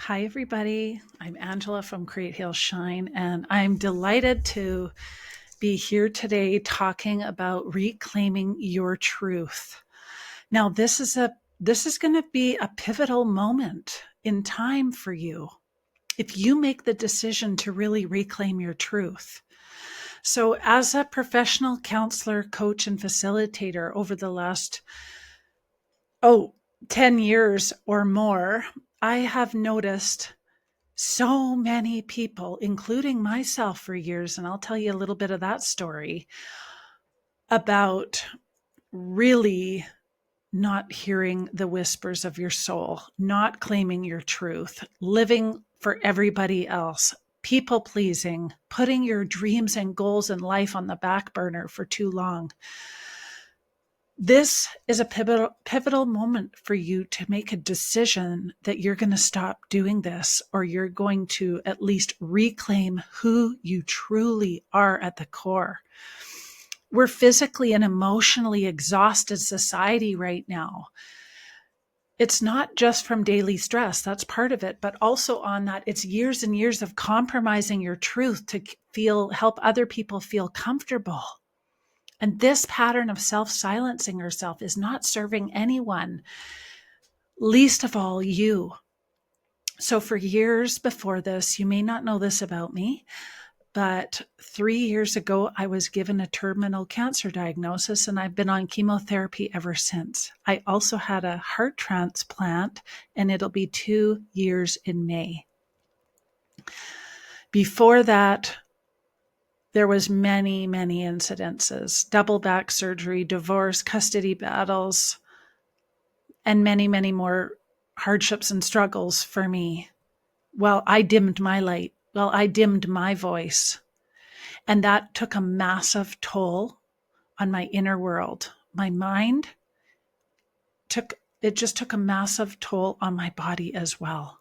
Hi, everybody. I'm Angela from Create Heal Shine, and I'm delighted to be here today talking about reclaiming your truth. Now, this is going to be a pivotal moment in time for you if you make the decision to really reclaim your truth. So, as a professional counselor, coach, and facilitator over the last 10 years or more, I have noticed so many people, including myself for years, and I'll tell you a little bit of that story about really not hearing the whispers of your soul, not claiming your truth, living for everybody else, people pleasing, putting your dreams and goals in life on the back burner for too long. This is a pivotal moment for you to make a decision that you're going to stop doing this, or you're going to at least reclaim who you truly are at the core. We're physically and emotionally exhausted society right now. It's not just from daily stress, that's part of it, but also on that, it's years and years of compromising your truth to help other people feel comfortable. And this pattern of self-silencing yourself is not serving anyone, least of all you. So for years before this, you may not know this about me, but 3 years ago, I was given a terminal cancer diagnosis, and I've been on chemotherapy ever since. I also had a heart transplant, and it'll be 2 years in May. Before that, there was many incidences, double back surgery, divorce, custody battles, and many more hardships and struggles for me. Well, I dimmed my light. Well, I dimmed my voice. And that took a massive toll on my inner world. My mind just took a massive toll on my body as well.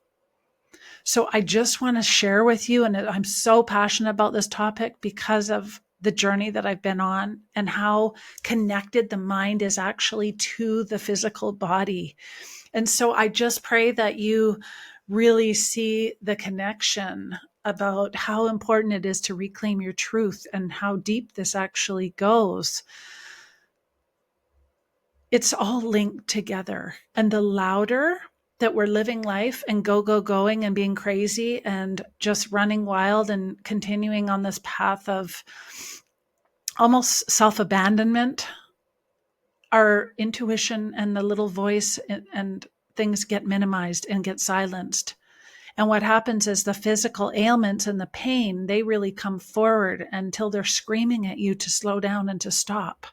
So I just want to share with you, and I'm so passionate about this topic because of the journey that I've been on and how connected the mind is actually to the physical body. And so I just pray that you really see the connection about how important it is to reclaim your truth and how deep this actually goes. It's all linked together. And the louder that we're living life and going and being crazy and just running wild and continuing on this path of almost self-abandonment, our intuition and the little voice and things get minimized and get silenced. And what happens is the physical ailments and the pain, they really come forward until they're screaming at you to slow down and to stop.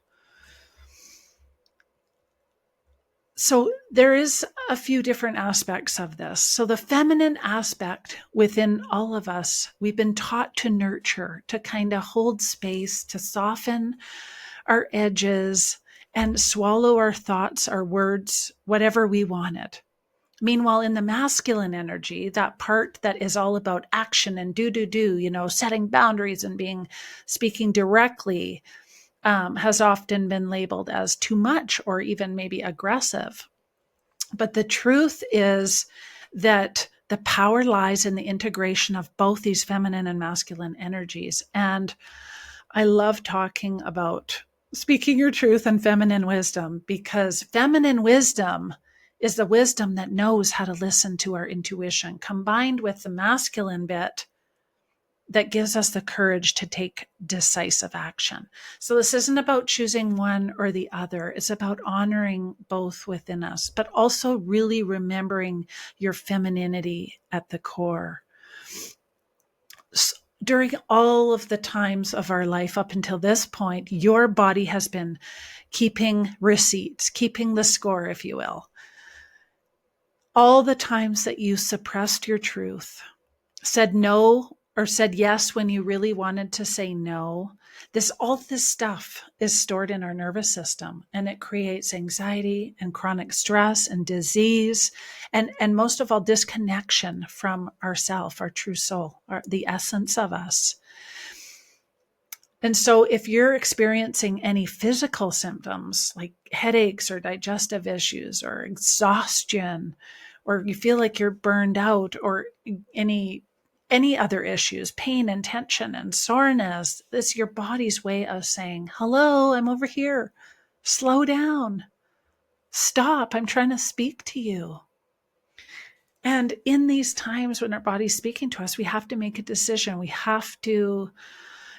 So there is a few different aspects of this. So the feminine aspect within all of us, we've been taught to nurture, to kind of hold space, to soften our edges and swallow our thoughts, our words, whatever we wanted. Meanwhile, in the masculine energy, that part that is all about action and do, setting boundaries and speaking directly, has often been labeled as too much or even maybe aggressive. But the truth is that the power lies in the integration of both these feminine and masculine energies. And I love talking about speaking your truth and feminine wisdom, because feminine wisdom is the wisdom that knows how to listen to our intuition, combined with the masculine bit that gives us the courage to take decisive action. So this isn't about choosing one or the other. It's about honoring both within us, but also really remembering your femininity at the core. During all of the times of our life up until this point, your body has been keeping receipts, keeping the score, if you will. All the times that you suppressed your truth, said no or said yes when you really wanted to say no, all this stuff is stored in our nervous system, and it creates anxiety and chronic stress and disease, and most of all, disconnection from ourself, our true soul, the essence of us. And so if you're experiencing any physical symptoms like headaches or digestive issues or exhaustion or you feel like you're burned out, or any other issues, pain and tension and soreness, this is your body's way of saying, hello, I'm over here. Slow down. Stop. I'm trying to speak to you. And in these times when our body's speaking to us, we have to make a decision. We have to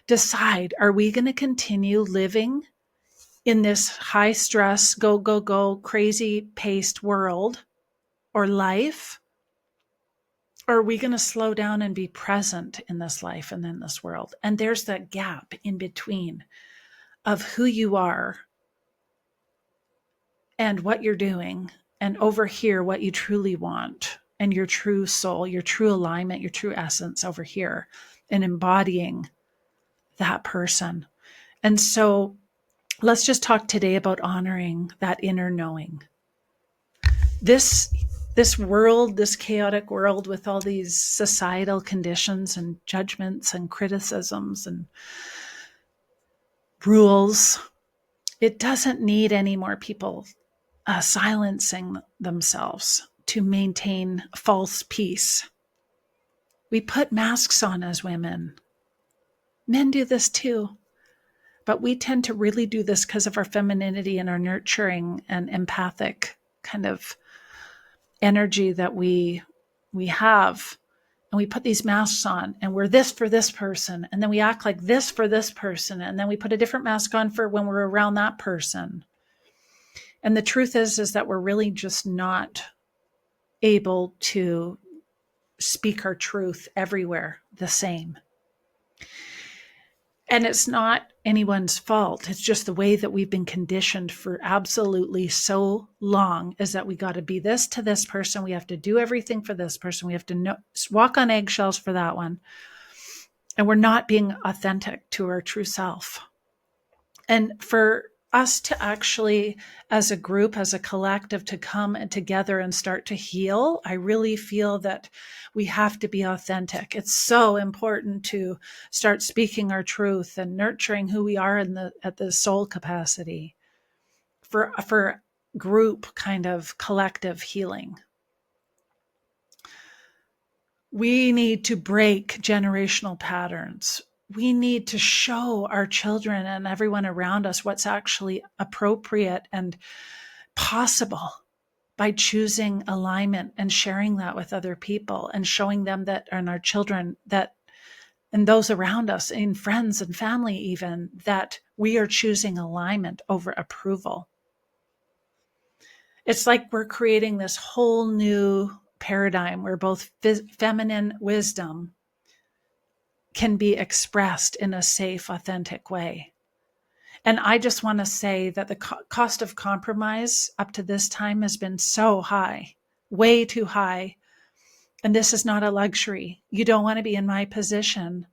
decide, are we going to continue living in this high stress, go, go, go, crazy paced world or life? Or are we going to slow down and be present in this life and in this world? And there's that gap in between of who you are and what you're doing, and over here, what you truly want, and your true soul, your true alignment, your true essence over here, and embodying that person. And so let's just talk today about honoring that inner knowing. This world, this chaotic world with all these societal conditions and judgments and criticisms and rules, it doesn't need any more people silencing themselves to maintain false peace. We put masks on as women. Men do this too. But we tend to really do this because of our femininity and our nurturing and empathic kind of energy that we have. And we put these masks on, and we're this for this person. And then we act like this for this person. And then we put a different mask on for when we're around that person. And the truth is that we're really just not able to speak our truth everywhere the same. And it's not anyone's fault. It's just the way that we've been conditioned for absolutely so long, is that we got to be this to this person. We have to do everything for this person. We have to walk on eggshells for that one. And we're not being authentic to our true self. And for us to actually, as a group, as a collective, to come and together and start to heal, I really feel that we have to be authentic. It's so important to start speaking our truth and nurturing who we are at the soul capacity for group kind of collective healing. We need to break generational patterns. We need to show our children and everyone around us what's actually appropriate and possible by choosing alignment and sharing that with other people, and showing them that, and our children, that, and those around us, in friends and family even, that we are choosing alignment over approval. It's like we're creating this whole new paradigm where both feminine wisdom can be expressed in a safe, authentic way. And I just want to say that the cost of compromise up to this time has been so high, way too high. And this is not a luxury. You don't want to be in my position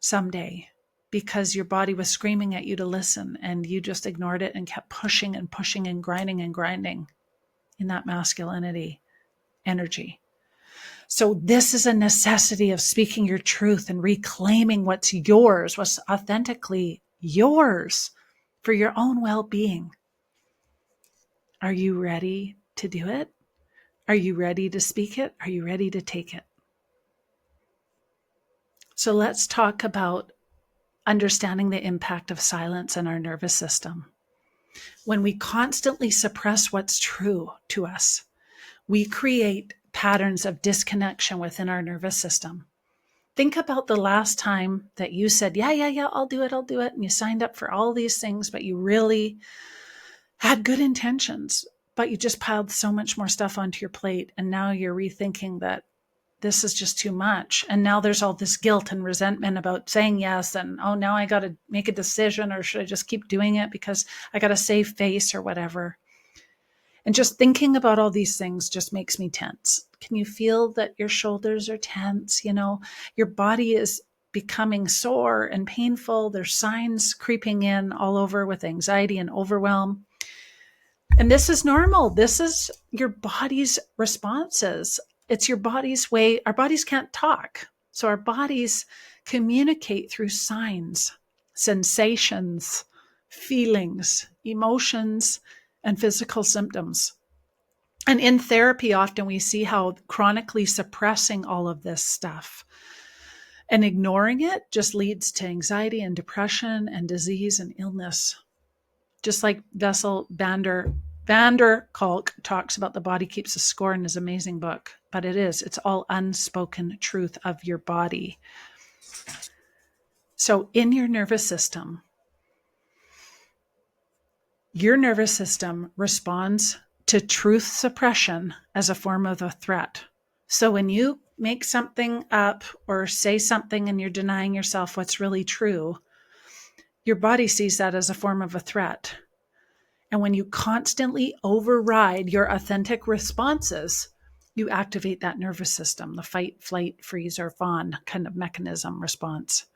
someday because your body was screaming at you to listen and you just ignored it and kept pushing and pushing and grinding in that masculinity energy. So this is a necessity of speaking your truth and reclaiming what's yours, what's authentically yours for your own well-being. Are you ready to do it? Are you ready to speak it? Are you ready to take it? So let's talk about understanding the impact of silence in our nervous system. When we constantly suppress what's true to us, we create patterns of disconnection within our nervous system. Think about the last time that you said, yeah, I'll do it. And you signed up for all these things, but you really had good intentions, but you just piled so much more stuff onto your plate. And now you're rethinking that this is just too much. And now there's all this guilt and resentment about saying yes. And, oh, now I got to make a decision, or should I just keep doing it because I got to save face or whatever? And just thinking about all these things just makes me tense. Can you feel that your shoulders are tense? Your body is becoming sore and painful. There's signs creeping in all over with anxiety and overwhelm. And this is normal. This is your body's responses. It's your body's way. Our bodies can't talk. So our bodies communicate through signs, sensations, feelings, emotions, and physical symptoms. And in therapy, often we see how chronically suppressing all of this stuff and ignoring it just leads to anxiety and depression and disease and illness. Just like Bessel van der Kolk talks about, The Body Keeps a Score in his amazing book. But it's all unspoken truth of your body. So in your nervous system responds to truth suppression as a form of a threat. So when you make something up or say something and you're denying yourself what's really true, your body sees that as a form of a threat. And when you constantly override your authentic responses, you activate that nervous system, the fight, flight, freeze, or fawn kind of mechanism response.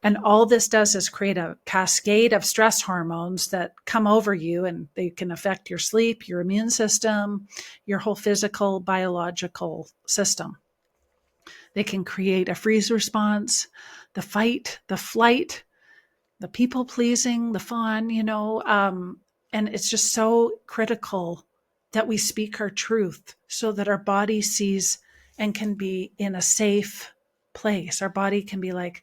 And all this does is create a cascade of stress hormones that come over you, and they can affect your sleep, your immune system, your whole physical, biological system. They can create a freeze response, the fight, the flight, the people pleasing, the fawn, and it's just so critical that we speak our truth so that our body sees and can be in a safe place. Our body can be like,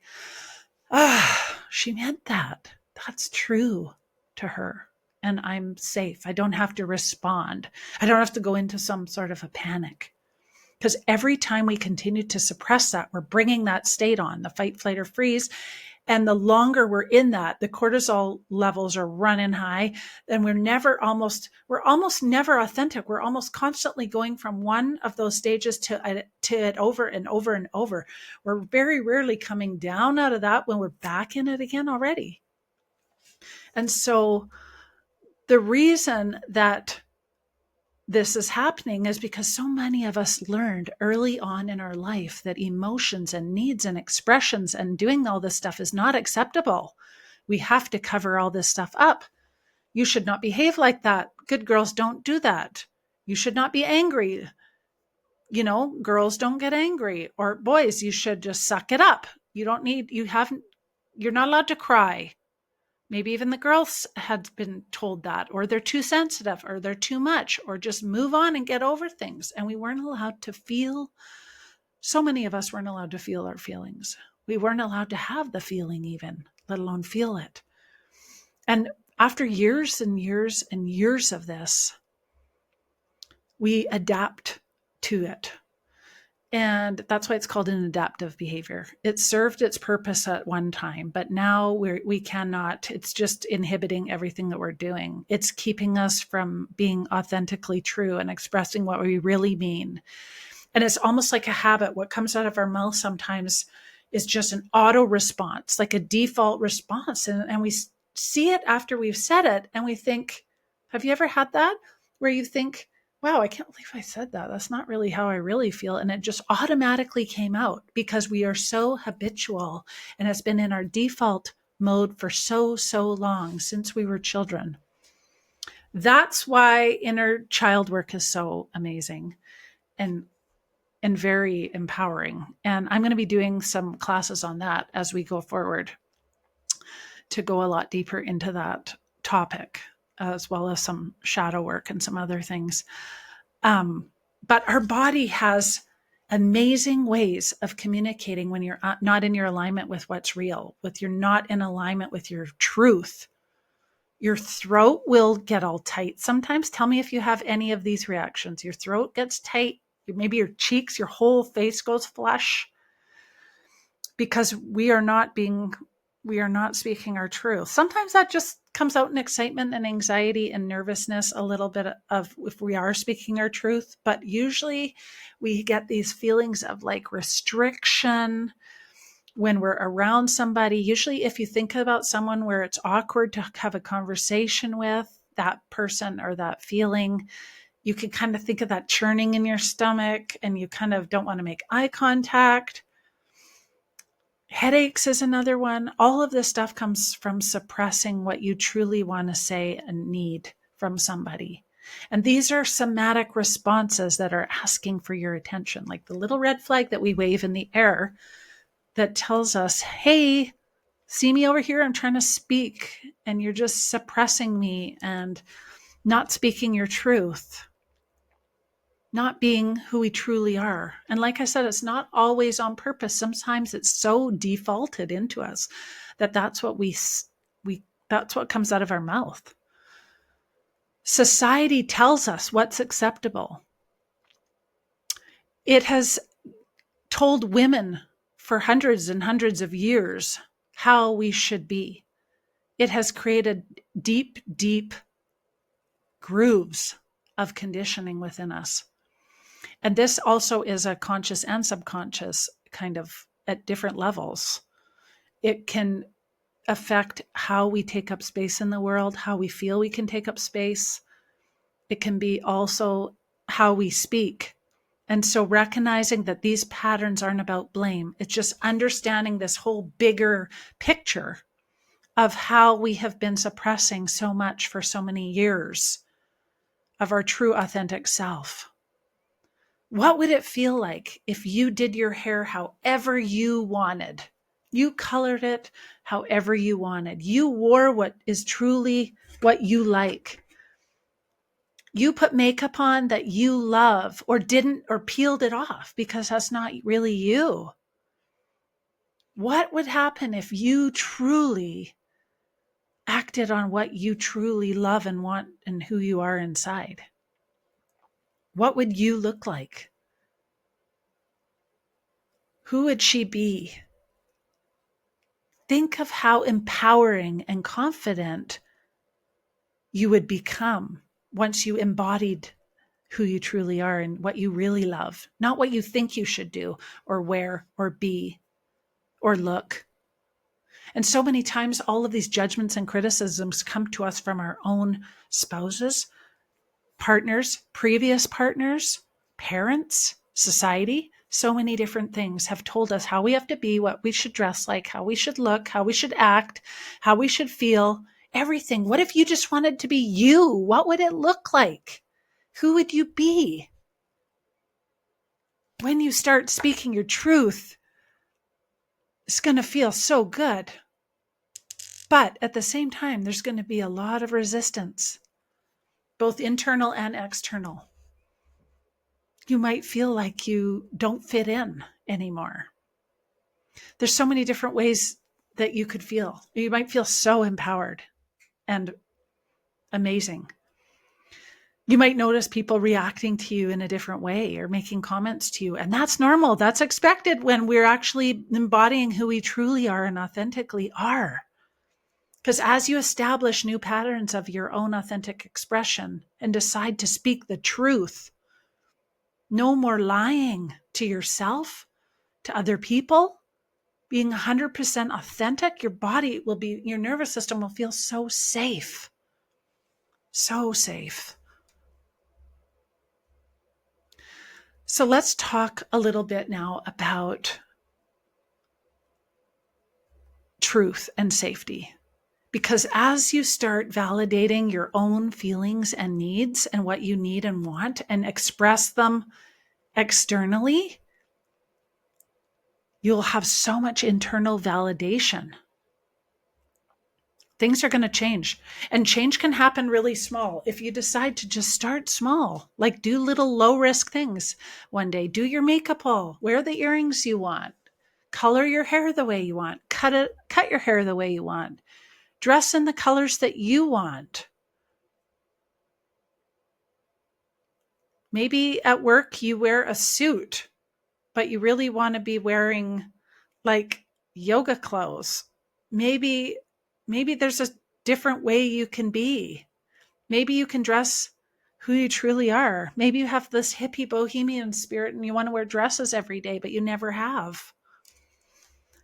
she meant that. That's true to her. And I'm safe. I don't have to respond. I don't have to go into some sort of a panic. Because every time we continue to suppress that, we're bringing that state on, the fight, flight, or freeze. And the longer we're in that, the cortisol levels are running high, and we're almost never authentic. We're almost constantly going from one of those stages to it over and over and over. We're very rarely coming down out of that when we're back in it again already. And so the reason that this is happening is because so many of us learned early on in our life that emotions and needs and expressions and doing all this stuff is not acceptable. We have to cover all this stuff up. You should not behave like that. Good girls don't do that. You should not be angry. Girls don't get angry. Or boys, you should just suck it up. You're not allowed to cry. Maybe even the girls had been told that, or they're too sensitive, or they're too much, or just move on and get over things. And we weren't allowed to feel. So many of us weren't allowed to feel our feelings. We weren't allowed to have the feeling even, let alone feel it. And after years and years and years of this, we adapt to it. And that's why it's called an adaptive behavior. It served its purpose at one time, but now we cannot. It's just inhibiting everything that we're doing. It's keeping us from being authentically true and expressing what we really mean. And it's almost like a habit. What comes out of our mouth sometimes is just an auto response, like a default response. And we see it after we've said it, and we think, have you ever had that? Where you think, wow, I can't believe I said that. That's not really how I really feel. And it just automatically came out because we are so habitual, and it's been in our default mode for so long, since we were children. That's why inner child work is so amazing and very empowering. And I'm going to be doing some classes on that as we go forward to go a lot deeper into that topic, as well as some shadow work and some other things. But our body has amazing ways of communicating when you're not in your alignment with what's real, with you're not in alignment with your truth. Your throat will get all tight. Sometimes tell me if you have any of these reactions. Your throat gets tight. Maybe your cheeks, your whole face goes flush because we are not speaking our truth. Sometimes that just comes out in excitement and anxiety and nervousness, a little bit of if we are speaking our truth, but usually we get these feelings of like restriction when we're around somebody. Usually if you think about someone where it's awkward to have a conversation with that person or that feeling, you can kind of think of that churning in your stomach, and you kind of don't want to make eye contact. Headaches is another one. All of this stuff comes from suppressing what you truly want to say and need from somebody. And these are somatic responses that are asking for your attention, like the little red flag that we wave in the air that tells us, hey, see me over here, I'm trying to speak, and you're just suppressing me and not speaking your truth. not being who we truly are. And like I said, it's not always on purpose. Sometimes it's so defaulted into us that that's what that's what comes out of our mouth. Society tells us what's acceptable. It has told women for hundreds and hundreds of years how we should be. It has created deep, deep grooves of conditioning within us. And this also is a conscious and subconscious kind of at different levels. It can affect how we take up space in the world, how we feel we can take up space. It can be also how we speak. And so recognizing that these patterns aren't about blame, it's just understanding this whole bigger picture of how we have been suppressing so much for so many years of our true authentic self. What would it feel like if you did your hair however you wanted? You colored it however you wanted. You wore what is truly what you like. You put makeup on that you love or didn't, or peeled it off because that's not really you. What would happen if you truly acted on what you truly love and want and who you are inside? What would you look like? Who would she be? Think of how empowering and confident you would become once you embodied who you truly are and what you really love, not what you think you should do or wear or be or look. And so many times, all of these judgments and criticisms come to us from our own spouses, partners, previous partners, parents, society. So many different things have told us how we have to be, what we should dress like, how we should look, how we should act, how we should feel, everything. What if you just wanted to be you? What would it look like? Who would you be? When you start speaking your truth, it's going to feel so good. But at the same time, there's going to be a lot of resistance, both internal and external. You might feel like you don't fit in anymore. There's so many different ways that you could feel. You might feel so empowered and amazing. You might notice people reacting to you in a different way or making comments to you. And that's normal. That's expected when we're actually embodying who we truly are and authentically are. Because as you establish new patterns of your own authentic expression and decide to speak the truth, no more lying to yourself, to other people, being 100% authentic, your body will be, your nervous system will feel so safe. So safe. So let's talk a little bit now about truth and safety. Because as you start validating your own feelings and needs and what you need and want and express them externally, you'll have so much internal validation. Things are going to change, and change can happen really small. If you decide to just start small, like do little low risk things one day, do your makeup all, wear the earrings you want, color your hair the way you want, cut your hair the way you want, dress in the colors that you want. Maybe at work you wear a suit, but you really want to be wearing like yoga clothes. Maybe there's a different way you can be. Maybe you can dress who you truly are. Maybe you have this hippie bohemian spirit and you want to wear dresses every day, but you never have.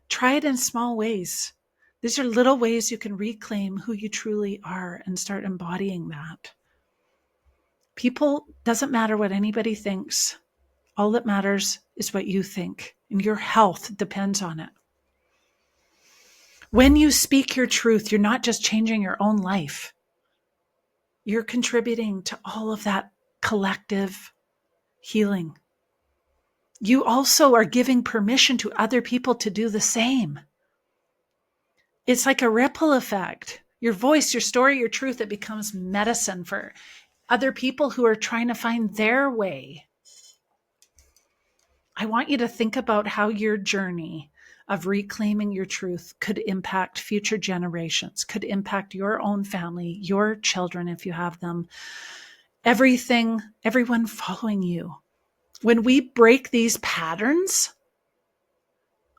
Try it in small ways. These are little ways you can reclaim who you truly are and start embodying that. People, doesn't matter what anybody thinks. All that matters is what you think, and your health depends on it. When you speak your truth, you're not just changing your own life. You're contributing to all of that collective healing. You also are giving permission to other people to do the same. It's like a ripple effect. Your voice, your story, your truth, it becomes medicine for other people who are trying to find their way. I want you to think about how your journey of reclaiming your truth could impact future generations, could impact your own family, your children, if you have them, everything, everyone following you. When we break these patterns,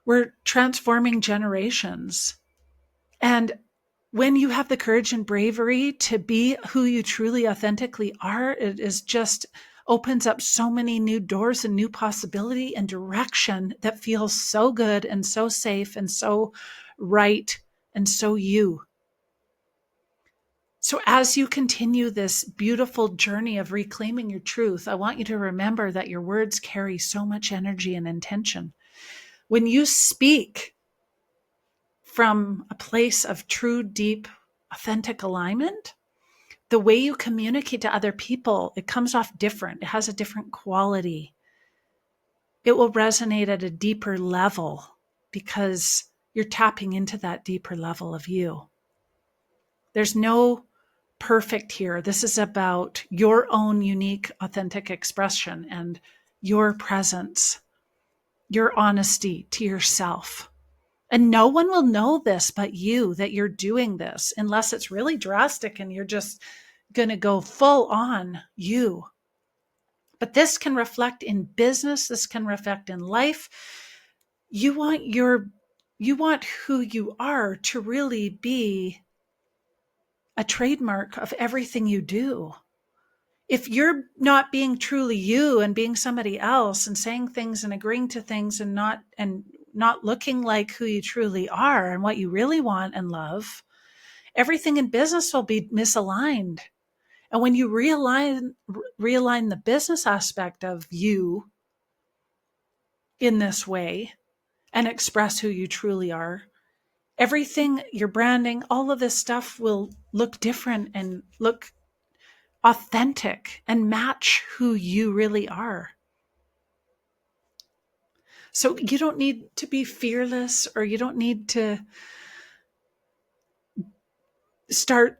we're transforming generations. And when you have the courage and bravery to be who you truly authentically are, it is just opens up so many new doors and new possibility and direction that feels so good and so safe and so right and so you. So as you continue this beautiful journey of reclaiming your truth, I want you to remember that your words carry so much energy and intention. When you speak from a place of true, deep, authentic alignment, the way you communicate to other people, it comes off different. It has a different quality. It will resonate at a deeper level because you're tapping into that deeper level of you. There's no perfect here. This is about your own unique, authentic expression and your presence, your honesty to yourself. And no one will know this but you, that you're doing this, unless it's really drastic and you're just going to go full on you. But this can reflect in business. This can reflect in life. You want who you are to really be a trademark of everything you do. If you're not being truly you and being somebody else and saying things and agreeing to things and not looking like who you truly are and what you really want and love, everything in business will be misaligned. And when you realign the business aspect of you in this way and express who you truly are, everything, your branding, all of this stuff will look different and look authentic and match who you really are. So you don't need to be fearless, or you don't need to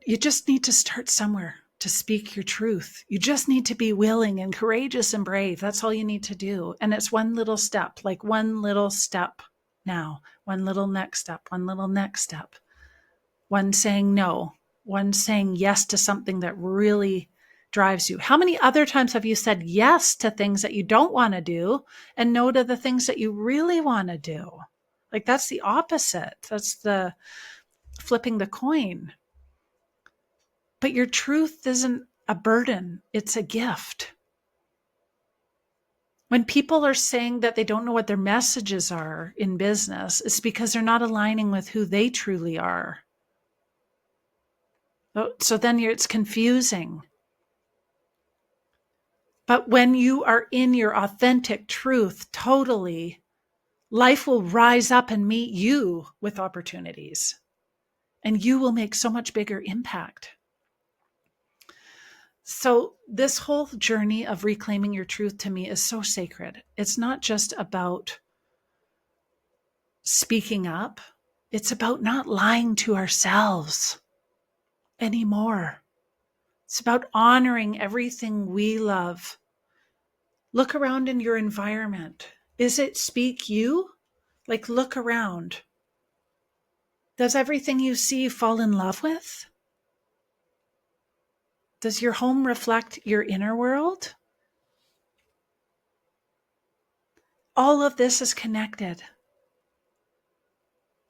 you just need to start somewhere to speak your truth. You just need to be willing and courageous and brave. That's all you need to do. And it's one little step, like one little step now, one little next step, one little next step, one saying no, one saying yes to something that really drives you. How many other times have you said yes to things that you don't want to do and no to the things that you really want to do? Like that's the opposite. That's the flipping the coin. But your truth isn't a burden. It's a gift. When people are saying that they don't know what their messages are in business, it's because they're not aligning with who they truly are. So then it's confusing. But when you are in your authentic truth, totally, life will rise up and meet you with opportunities. And you will make so much bigger impact. So this whole journey of reclaiming your truth to me is so sacred. It's not just about speaking up. It's about not lying to ourselves anymore. It's about honoring everything we love. Look around in your environment. Is it speak you? Like look around. Does everything you see fall in love with? Does your home reflect your inner world? All of this is connected.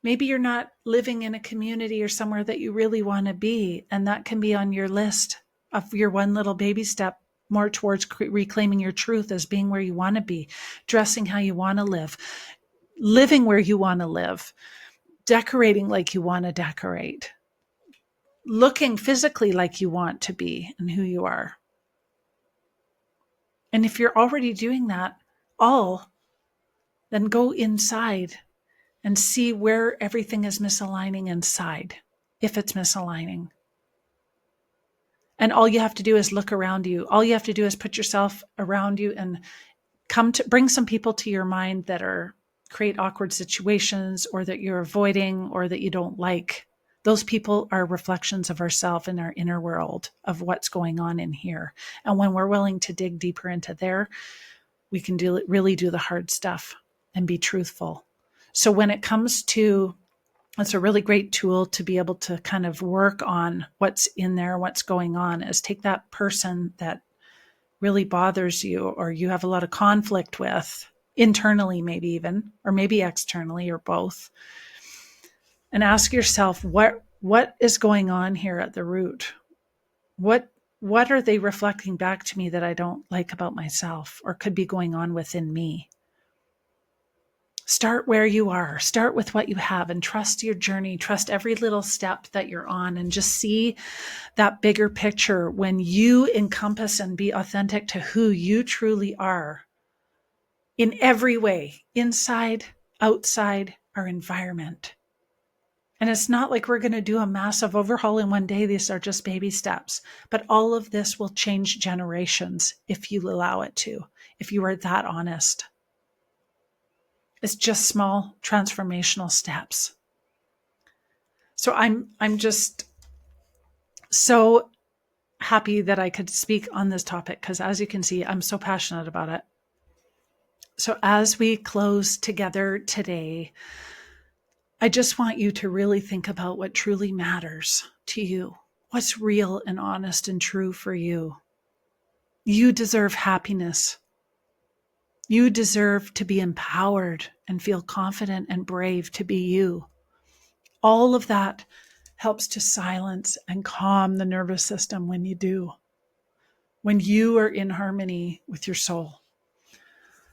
Maybe you're not living in a community or somewhere that you really want to be, and that can be on your list of your one little baby step more towards reclaiming your truth as being where you want to be, dressing how you want to live, living where you want to live, decorating like you want to decorate, looking physically like you want to be and who you are. And if you're already doing that then go inside and see where everything is misaligning inside, if it's misaligning. And all you have to do is look around you. All you have to do is put yourself around you and bring some people to your mind that create awkward situations or that you're avoiding or that you don't like. Those people are reflections of ourselves in our inner world of what's going on in here. And when we're willing to dig deeper into there, we can really do the hard stuff and be truthful. So when it comes to, it's a really great tool to be able to kind of work on what's in there, what's going on, is take that person that really bothers you or you have a lot of conflict with internally, maybe even, or maybe externally, or both, and ask yourself, what is going on here at the root? What are they reflecting back to me that I don't like about myself or could be going on within me? Start where you are. Start with what you have and trust your journey. Trust every little step that you're on and just see that bigger picture when you encompass and be authentic to who you truly are in every way, inside, outside, our environment. And it's not like we're going to do a massive overhaul in one day. These are just baby steps. But all of this will change generations if you allow it to, if you are that honest. It's just small transformational steps. So I'm just so happy that I could speak on this topic because, as you can see, I'm so passionate about it. So as we close together today, I just want you to really think about what truly matters to you. What's real and honest and true for you? You deserve happiness. You deserve to be empowered and feel confident and brave to be you. All of that helps to silence and calm the nervous system when you do, when you are in harmony with your soul.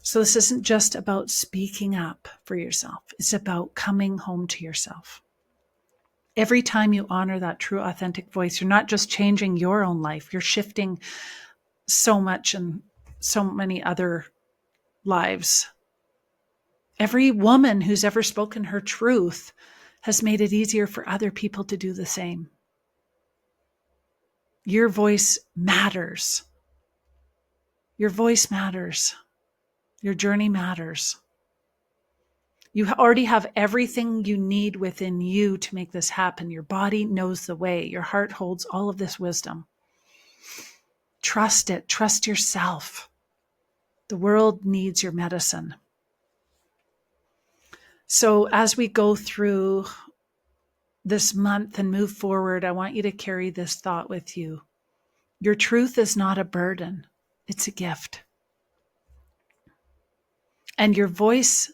So this isn't just about speaking up for yourself. It's about coming home to yourself. Every time you honor that true, authentic voice, you're not just changing your own life, you're shifting so much and so many other lives. Every woman who's ever spoken her truth has made it easier for other people to do the same. Your voice matters. Your voice matters. Your journey matters. You already have everything you need within you to make this happen. Your body knows the way. Your heart holds all of this wisdom. Trust it. Trust yourself. The world needs your medicine. So as we go through this month and move forward, I want you to carry this thought with you. Your truth is not a burden. It's a gift. And your voice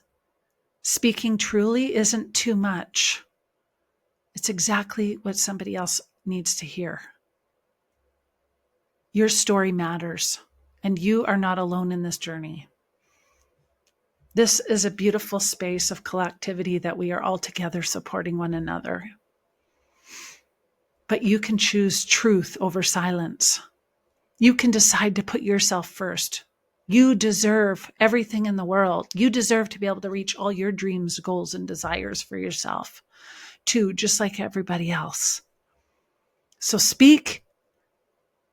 speaking truly isn't too much. It's exactly what somebody else needs to hear. Your story matters, and you are not alone in this journey. This is a beautiful space of collectivity that we are all together supporting one another. But you can choose truth over silence. You can decide to put yourself first. You deserve everything in the world. You deserve to be able to reach all your dreams, goals, and desires for yourself, too, just like everybody else. So speak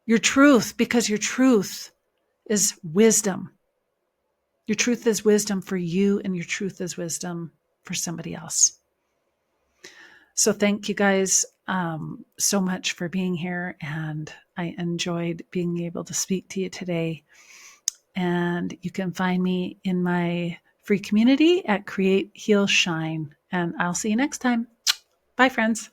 your truth, because your truth is wisdom. Your truth is wisdom for you, and your truth is wisdom for somebody else. So thank you guys so much for being here, and I enjoyed being able to speak to you today. And you can find me in my free community at Create, Heal, Shine. And I'll see you next time. Bye, friends.